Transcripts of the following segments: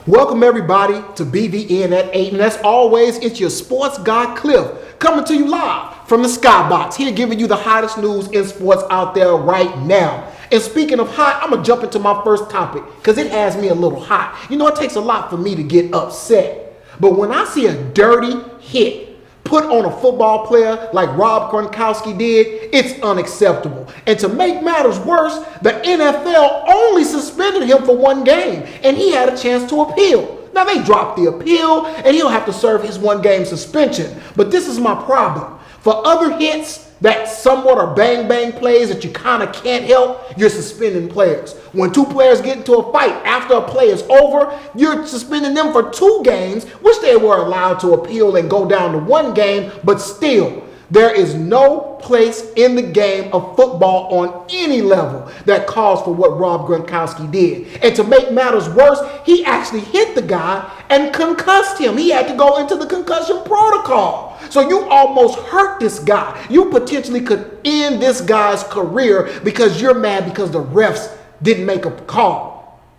Welcome everybody to BVN at 8, and as always, it's your Sports Guy Clif coming to you live from the Skybox, here giving you the hottest news in sports out there right now. And speaking of hot, I'm going to jump into my first topic because it has me a little hot. You know, it takes a lot for me to get upset. But when I see a dirty hit put on a football player like Rob Gronkowski did, it's unacceptable. And to make matters worse, the NFL only suspended him for 1 game, and he had a chance to appeal. Now, they dropped the appeal, and he'll have to serve his 1-game suspension. But this is my problem. For other hits that somewhat are bang-bang plays that you kind of can't help, you're suspending players. When 2 players get into a fight after a play is over, you're suspending them for 2 games, which they were allowed to appeal and go down to 1 game, but still, there is no place in the game of football on any level that calls for what Rob Gronkowski did. And to make matters worse, he actually hit the guy and concussed him. He had to go into the concussion protocol. So you almost hurt this guy. You potentially could end this guy's career because you're mad because the refs didn't make a call.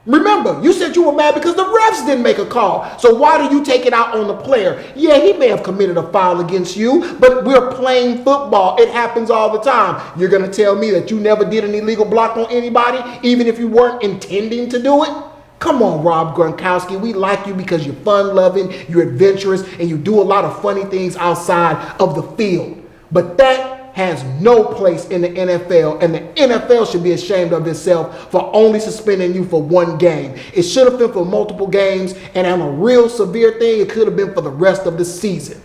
Remember, you said you were mad because the refs didn't make a call. So why do you take it out on the player? Yeah, he may have committed a foul against you, but we're playing football. It happens all the time. You're going to tell me that you never did an illegal block on anybody, even if you weren't intending to do it? Come on, Rob Gronkowski. We like you because you're fun-loving, you're adventurous, and you do a lot of funny things outside of the field. But that has no place in the NFL, and the NFL should be ashamed of itself for only suspending you for 1 game. It should have been for multiple games, and on a real severe thing, it could have been for the rest of the season.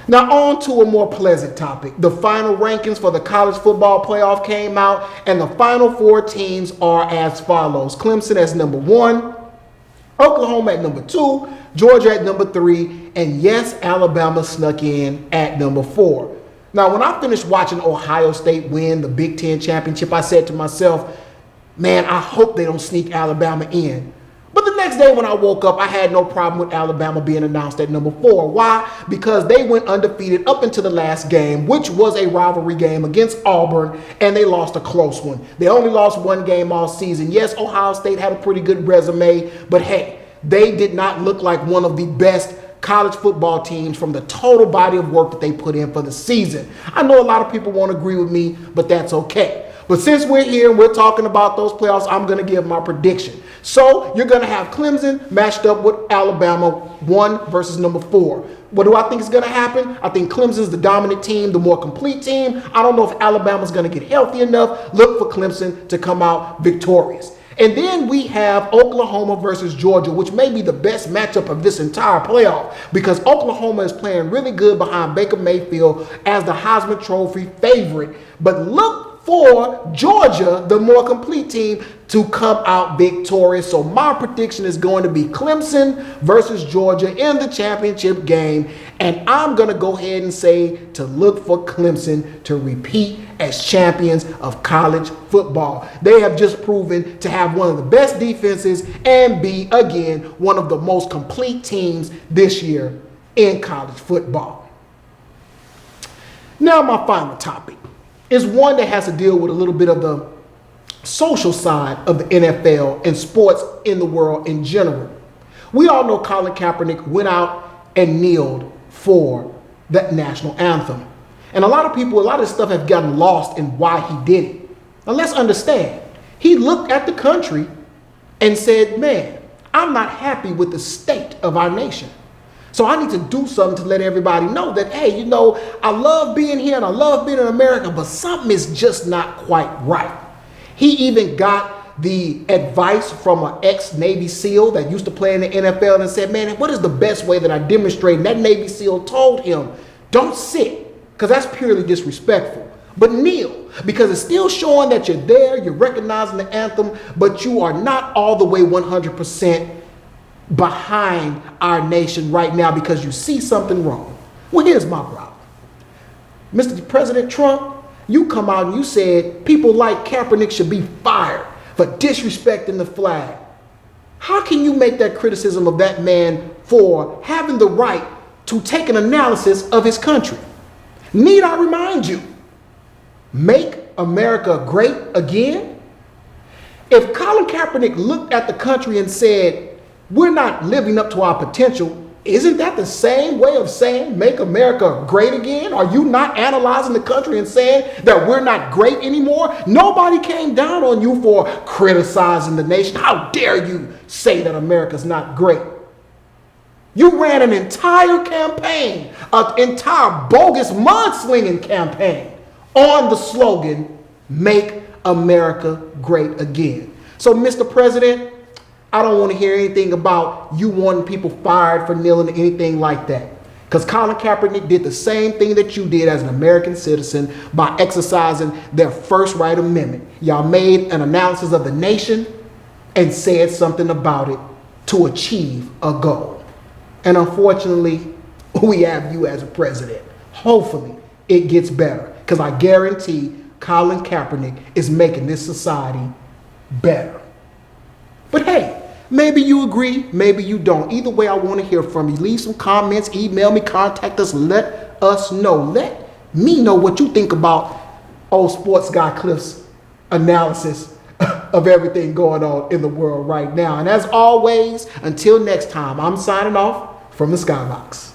Now on to a more pleasant topic. The final rankings for the college football playoff came out, and the final 4 teams are as follows. Clemson as number 1, Oklahoma at number 2, Georgia at number 3, and yes, Alabama snuck in at number 4. Now, when I finished watching Ohio State win the Big Ten championship, I said to myself, man, I hope they don't sneak Alabama in. But the next day when I woke up, I had no problem with Alabama being announced at number 4. Why? Because they went undefeated up into the last game, which was a rivalry game against Auburn, and they lost a close one. They only lost 1 game all season. Yes, Ohio State had a pretty good resume, but hey, they did not look like one of the best college football teams from the total body of work that they put in for the season. I know a lot of people won't agree with me, but that's okay. But since we're here and we're talking about those playoffs, I'm going to give my prediction. So you're going to have Clemson matched up with Alabama, 1 versus number 4. What do I think is going to happen? I think Clemson's the dominant team, the more complete team. I don't know if Alabama's going to get healthy enough. Look for Clemson to come out victorious. And then we have Oklahoma versus Georgia, which may be the best matchup of this entire playoff because Oklahoma is playing really good behind Baker Mayfield as the Heisman Trophy favorite. But look for Georgia, the more complete team, to come out victorious. So my prediction is going to be Clemson versus Georgia in the championship game. And I'm going to go ahead and say to look for Clemson to repeat as champions of college football. They have just proven to have one of the best defenses and be, again, one of the most complete teams this year in college football. Now my final topic is one that has to deal with a little bit of the social side of the NFL and sports in the world in general. We all know Colin Kaepernick went out and kneeled for that national anthem. And a lot of people, a lot of stuff have gotten lost in why he did it. Now let's understand. He looked at the country and said, man, I'm not happy with the state of our nation. So I need to do something to let everybody know that, hey, you know, I love being here and I love being in America, but something is just not quite right. He even got the advice from an ex-Navy SEAL that used to play in the NFL and said, man, what is the best way that I demonstrate? And that Navy SEAL told him, don't sit, because that's purely disrespectful, but kneel, because it's still showing that you're there, you're recognizing the anthem, but you are not all the way 100% behind our nation right now because you see something wrong. Well, here's my problem. Mr. President Trump, you come out and you said people like Kaepernick should be fired for disrespecting the flag. How can you make that criticism of that man for having the right to take an analysis of his country? Need I remind you, make America great again? If Colin Kaepernick looked at the country and said, we're not living up to our potential, isn't that the same way of saying make America great again? Are you not analyzing the country and saying that we're not great anymore? Nobody came down on you for criticizing the nation. How dare you say that America's not great? You ran an entire campaign, an entire bogus mudslinging campaign on the slogan, make America great again. So, Mr. President, I don't want to hear anything about you wanting people fired for kneeling or anything like that. Because Colin Kaepernick did the same thing that you did as an American citizen by exercising their First Right Amendment. Y'all made an analysis of the nation and said something about it to achieve a goal. And unfortunately, we have you as a president. Hopefully, it gets better. Because I guarantee Colin Kaepernick is making this society better. But hey, maybe you agree, maybe you don't. Either way, I want to hear from you. Leave some comments, email me, contact us, let us know. Let me know what you think about old Sports Guy Clif's analysis of everything going on in the world right now. And as always, until next time, I'm signing off from the Skybox.